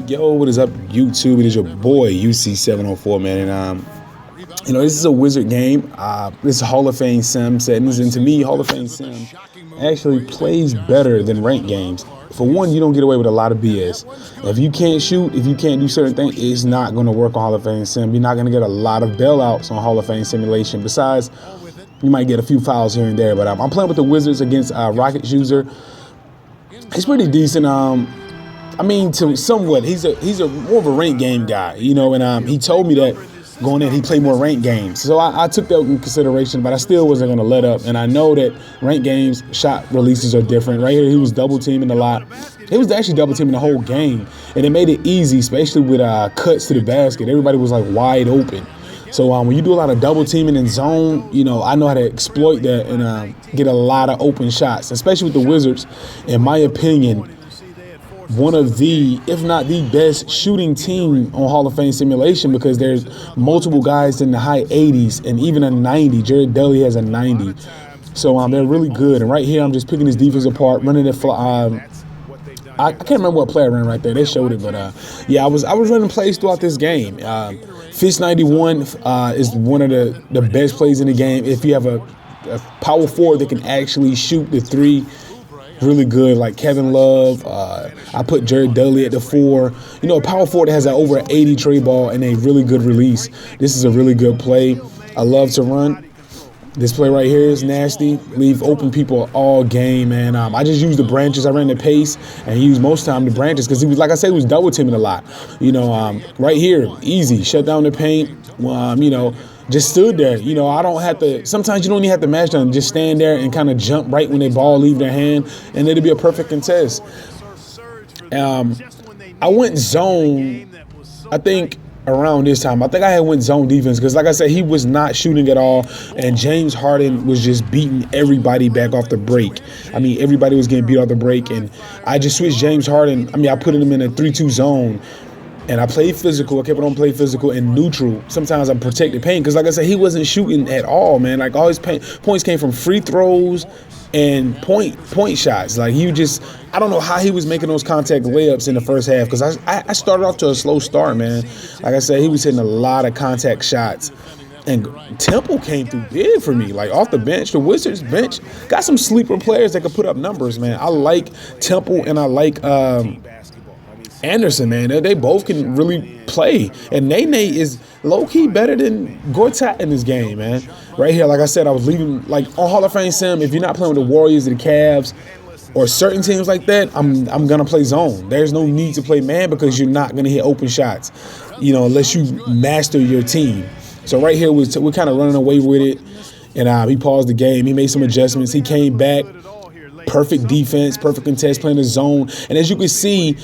Yo, what is up, YouTube? It is your boy UC704, man, and this is a Wizard game. This is a Hall of Fame sim settings, and to me, Hall of Fame sim actually plays better than ranked games. For one, you don't get away with a lot of BS. If you can't shoot, if you can't do certain things, it's not going to work on Hall of Fame sim. You're not going to get a lot of bailouts on Hall of Fame simulation. Besides, you might get a few fouls here and there. But I'm playing with the Wizards against Rockets user. He's pretty decent. To somewhat, he's a more of a ranked game guy, and he told me that going in, he played more ranked games. So I took that in consideration, but I still wasn't going to let up. And I know that ranked games, shot releases are different. Right here, he was double teaming a lot. He was actually double teaming the whole game, and it made it easy, especially with cuts to the basket. Everybody was like wide open. So when you do a lot of double teaming in zone, I know how to exploit that and get a lot of open shots, especially with the Wizards. In my opinion, one of the, if not the best shooting team on Hall of Fame simulation, because there's multiple guys in the high 80s and even a 90. Jared Dudley has a 90. So they're really good. And right here, I'm just picking his defense apart, running it. I can't remember what play I ran right there. They showed it, but I was running plays throughout this game. Fish 91 is one of the best plays in the game. If you have a power forward that can actually shoot the three, really good, like Kevin Love. I put Jared Dudley at the 4. A power forward that has an over 80 trade ball and a really good release. This is a really good play. I love to run. This play right here is nasty. Leave open people all game, man. I just used the branches. I ran the pace and used most of the time the branches because he was, like I said, he was double teaming a lot. Right here, easy. Shut down the paint. Just stood there. I don't have to. Sometimes you don't even have to match them. Just stand there and kind of jump right when they ball leave their hand, and it'll be a perfect contest. I went zone, I think, around this time. I think I had went zone defense because, like I said, he was not shooting at all, and James Harden was just beating everybody back off the break. Everybody was getting beat off the break, and I just switched James Harden. I put him in a 3-2 zone. And I played physical. I kept on playing physical and neutral. Sometimes I protected paint because, like I said, he wasn't shooting at all, man. Like all his points came from free throws and point shots. Like I don't know how he was making those contact layups in the first half because I started off to a slow start, man. Like I said, he was hitting a lot of contact shots. And Temple came through big for me, like off the bench. The Wizards bench got some sleeper players that could put up numbers, man. I like Temple and I like Anderson, man. They both can really play. And Nene is low-key better than Gortat in this game, man. Right here, like I said, I was leaving, like, on Hall of Fame sim, if you're not playing with the Warriors or the Cavs or certain teams like that, I'm going to play zone. There's no need to play man because you're not going to hit open shots, unless you master your team. So right here, we're kind of running away with it. And he paused the game. He made some adjustments. He came back. Perfect defense, perfect contest, playing the zone. And as you can see,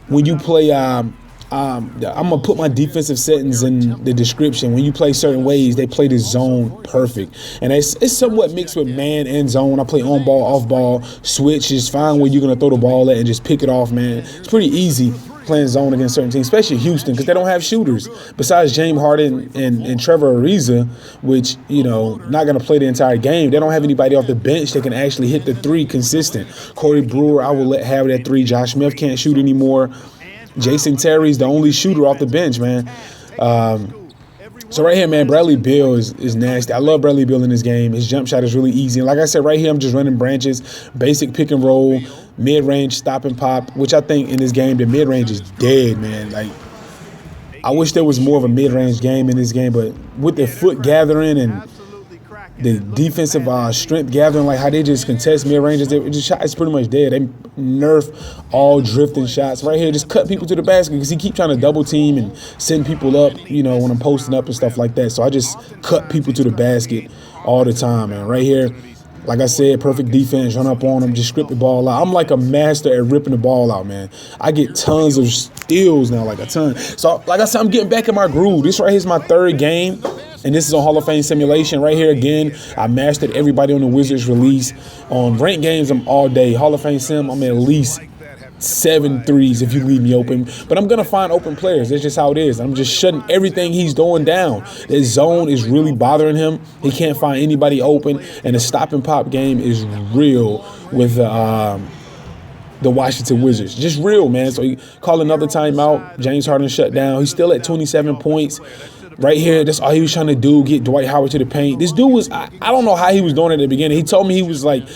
when you play, I'm going to put my defensive settings in the description. When you play certain ways, they play the zone perfect. And it's somewhat mixed with man and zone. I play on ball, off ball, switch. Just find where you're going to throw the ball at and just pick it off, man. It's pretty easy playing zone against certain teams, especially Houston, because they don't have shooters. Besides James Harden and Trevor Ariza, which, not going to play the entire game, they don't have anybody off the bench that can actually hit the three consistent. Corey Brewer, I will let have that three. Josh Smith can't shoot anymore. Jason Terry's the only shooter off the bench, man. So right here, man, Bradley Beal is nasty. I love Bradley Beal in this game. His jump shot is really easy. And like I said, right here, I'm just running branches, basic pick and roll, mid-range stop and pop, which I think in this game, the mid-range is dead, man. Like, I wish there was more of a mid-range game in this game, but with the foot gathering and the defensive strength gathering, like how they just contest mid-ranges, the shot is pretty much dead. They nerf all drifting shots. Right here, just cut people to the basket because he keep trying to double team and send people up, when I'm posting up and stuff like that. So I just cut people to the basket all the time, man. Right here, like I said, perfect defense, run up on them, just strip the ball out. I'm like a master at ripping the ball out, man. I get tons of steals now, like a ton. So, like I said, I'm getting back in my groove. This right here is my third game. And this is on Hall of Fame simulation. Right here again, I mastered everybody on the Wizards release. On ranked games, I'm all day. Hall of Fame sim, I'm at least 7 threes if you leave me open. But I'm going to find open players. That's just how it is. I'm just shutting everything he's doing down. This zone is really bothering him. He can't find anybody open. And the stop and pop game is real with the Washington Wizards. Just real, man. So he called another timeout. James Harden shut down. He's still at 27 points. Right here, that's all he was trying to do, get Dwight Howard to the paint. This dude was, I don't know how he was doing it at the beginning. He told me he was like,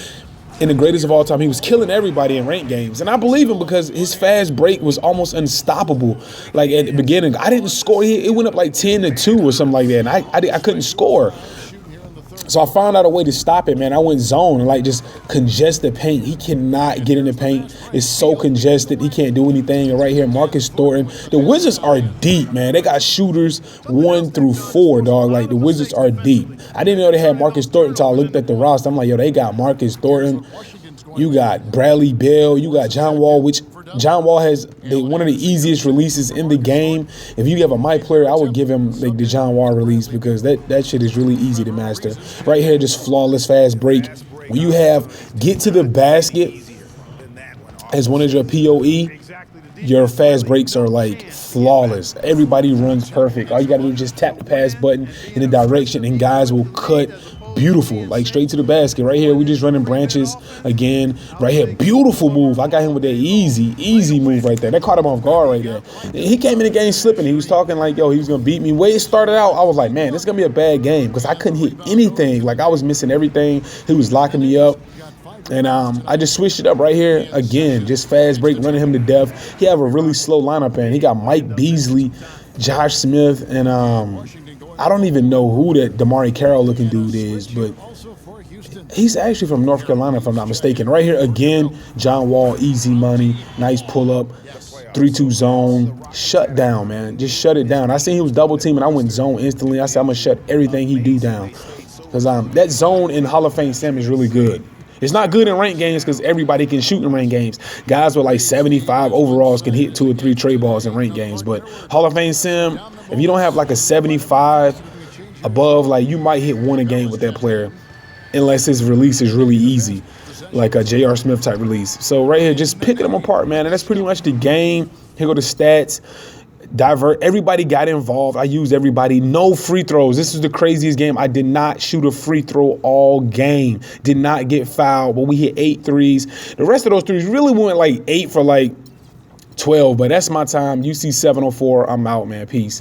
in the greatest of all time, he was killing everybody in ranked games. And I believe him because his fast break was almost unstoppable. Like at the beginning, I didn't score. It went up like 10-2 or something like that. And I couldn't score. So I found out a way to stop it, man. I went zone and like just congest the paint. He cannot get in the paint. It's so congested. He can't do anything. And right here, Marcus Thornton. The Wizards are deep, man. They got shooters 1 through 4, dog. Like the Wizards are deep. I didn't know they had Marcus Thornton until I looked at the roster. I'm like, yo, they got Marcus Thornton. You got Bradley Beal. You got John Wall, which John Wall has one of the easiest releases in the game. If you have a my player, I would give him like the John Wall release because that shit is really easy to master. Right here, just flawless fast break. When you have get to the basket as one of your P.O.E, your fast breaks are like flawless. Everybody runs perfect. All you got to do is just tap the pass button in the direction and guys will cut beautiful, like straight to the basket. Right here, we just running branches again. Right here, beautiful move. I got him with that easy move right there. That caught him off guard right there. He came in the game slipping. He was talking like, yo, he was going to beat me. Way it started out, I was like, man, this is going to be a bad game because I couldn't hit anything. Like I was missing everything. He was locking me up. And I just switched it up right here. Again, just fast break, running him to death. He have a really slow lineup, and he got Mike Beasley, Josh Smith, and I don't even know who that Damari Carroll looking dude is, but he's actually from North Carolina, if I'm not mistaken. Right here, again, John Wall, easy money, nice pull-up, 3-2 zone, shut down, man. Just shut it down. I seen he was double teaming. I went zone instantly. I said, I'm going to shut everything he do down because that zone in Hall of Fame Sim is really good. It's not good in ranked games because everybody can shoot in ranked games. Guys with like 75 overalls can hit 2 or 3 tray balls in ranked games. But Hall of Fame Sim, if you don't have like a 75 above, like you might hit 1 a game with that player unless his release is really easy, like a J.R. Smith type release. So right here, just picking them apart, man. And that's pretty much the game. Here go the stats. Divert. Everybody got involved. I used everybody. No free throws. This is the craziest game. I did not shoot a free throw all game. Did not get fouled, but we hit 8 threes. The rest of those threes really went like 8 for like 12, but that's my time. UC 704. I'm out, man. Peace.